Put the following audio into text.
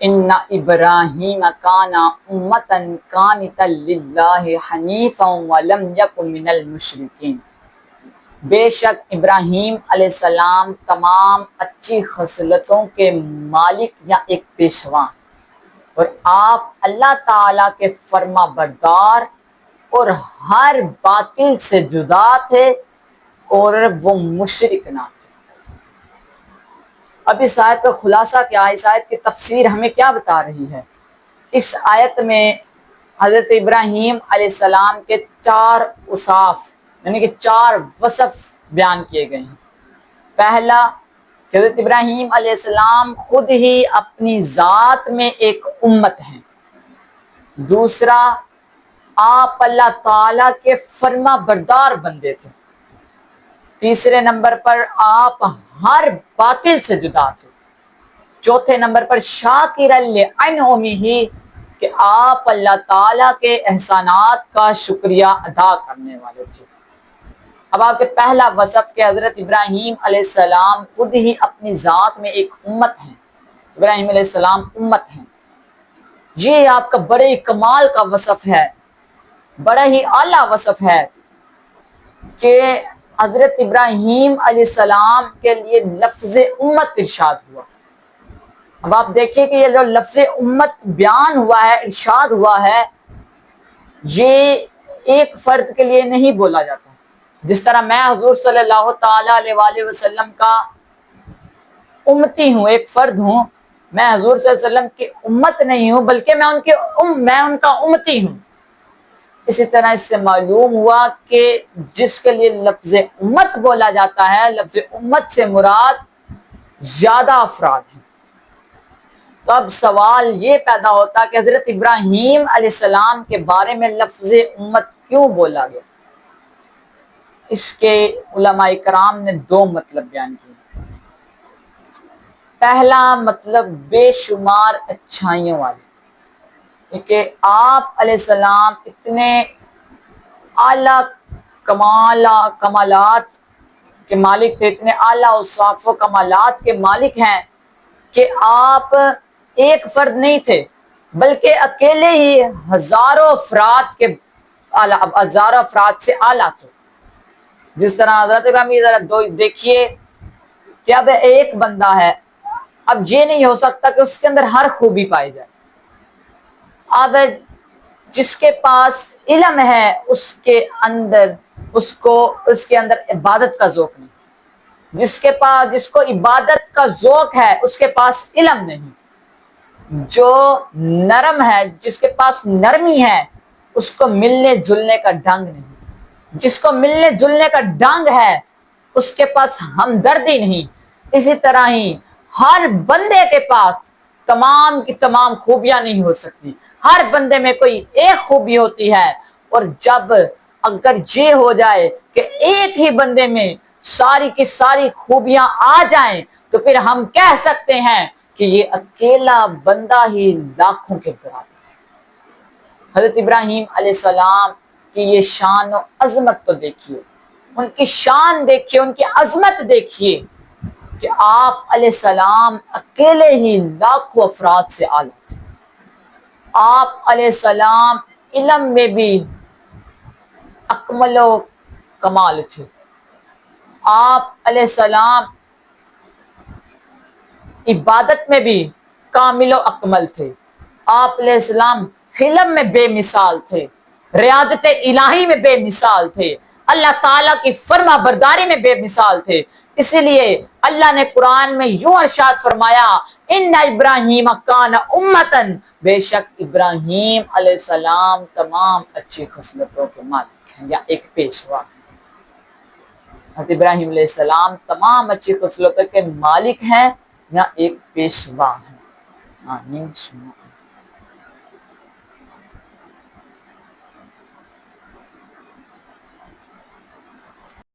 ان ابراہیم کان امۃ قانتا للہ حنیفا ولم یکن من المشرکین، بے شک ابراہیم علیہ السلام تمام اچھی خصلتوں کے مالک یا ایک پیشوا، اور آپ اللہ تعالیٰ کے فرما بردار اور ہر باطل سے جدا تھے اور وہ مشرک نہ تھے۔ اب اس آیت کا خلاصہ کیا ہے؟ اس آیت کی تفسیر ہمیں کیا بتا رہی ہے؟ اس آیت میں حضرت ابراہیم علیہ السلام کے 4 اوصاف یعنی کہ 4 وصف بیان کیے گئے ہیں۔ پہلا کہ حضرت ابراہیم علیہ السلام خود ہی اپنی ذات میں ایک امت ہیں۔ دوسرا، آپ اللہ تعالیٰ کے فرما بردار بندے تھے۔ تیسرے نمبر پر آپ ہر باطل سے جدا تھے۔ چوتھے نمبر پر شاکرا لانعمہ، کہ آپ اللہ تعالیٰ کے احسانات کا شکریہ ادا کرنے والے تھے۔ اب آپ کے پہلا وصف کہ حضرت ابراہیم علیہ السلام خود ہی اپنی ذات میں ایک امت ہیں، ابراہیم علیہ السلام امت ہیں، یہ آپ کا بڑے ہی کمال کا وصف ہے، بڑا ہی اعلیٰ وصف ہے کہ حضرت ابراہیم علیہ السلام کے لیے لفظ امت ارشاد ہوا۔ اب آپ دیکھیں کہ یہ جو لفظ امت بیان ہوا ہے، ارشاد ہوا ہے، یہ ایک فرد کے لیے نہیں بولا جاتا۔ جس طرح میں حضور صلی اللہ تعالیٰ علیہ وآلہ وسلم کا امتی ہوں، ایک فرد ہوں، میں حضور صلی اللہ علیہ وسلم کی امت نہیں ہوں بلکہ میں ان کا امتی ہوں۔ اسی طرح اس سے معلوم ہوا کہ جس کے لیے لفظ امت بولا جاتا ہے، لفظ امت سے مراد زیادہ افراد ہیں۔ تو اب سوال یہ پیدا ہوتا کہ حضرت ابراہیم علیہ السلام کے بارے میں لفظ امت کیوں بولا گیا؟ اس کے علماء کرام نے 2 مطلب بیان کیے۔ پہلا مطلب بے شمار اچھائیوں والے، کہ آپ علیہ السلام اتنے اعلیٰ کمالات کے مالک تھے، اتنے اعلیٰ اوصاف و کمالات کے مالک ہیں کہ آپ ایک فرد نہیں تھے بلکہ اکیلے ہی ہزاروں افراد سے اعلیٰ تھے۔ جس طرح حضرت ابراہیم ذرا دیکھیے کہ اب ایک بندہ ہے، اب یہ نہیں ہو سکتا کہ اس کے اندر ہر خوبی پائی جائے۔ اب جس کے پاس علم ہے اس کے اندر عبادت کا ذوق نہیں، جس کو عبادت کا ذوق ہے اس کے پاس علم نہیں، جو نرم ہے جس کے پاس نرمی ہے اس کو ملنے جلنے کا ڈھنگ نہیں، جس کو ملنے جلنے کا ڈھنگ ہے اس کے پاس ہمدردی نہیں۔ اسی طرح ہی ہر بندے کے پاس تمام کی تمام خوبیاں نہیں ہو سکتی، ہر بندے میں کوئی ایک خوبی ہوتی ہے، اور اگر یہ ہو جائے کہ ایک ہی بندے میں ساری کی ساری خوبیاں آ جائیں تو پھر ہم کہہ سکتے ہیں کہ یہ اکیلا بندہ ہی لاکھوں کے برابر ہے۔ حضرت ابراہیم علیہ السلام کی یہ شان و عظمت تو دیکھیے، ان کی شان دیکھیے، ان کی عظمت دیکھیے کہ آپ علیہ السلام اکیلے ہی لاکھوں افراد سے اعلیٰ تھے۔ آپ علیہ السلام علم میں بھی اکمل و کمال تھے، آپ علیہ السلام عبادت میں بھی کامل و اکمل تھے، آپ علیہ السلام حلم میں بے مثال تھے، ریاضت الہی میں بے مثال تھے، اللہ تعالیٰ کی فرما برداری میں بے مثال تھے۔ اسی لیے اللہ نے قرآن میں یوں ارشاد فرمایا، ان ابراہیم کان امتن، بے شک ابراہیم علیہ السلام تمام اچھی خصلتوں کے مالک ہیں یا ایک پیشوا ہیں۔ حضرت ابراہیم علیہ السلام تمام اچھی خصلتوں کے مالک ہیں یا ایک پیشوا ہیں۔ آمین۔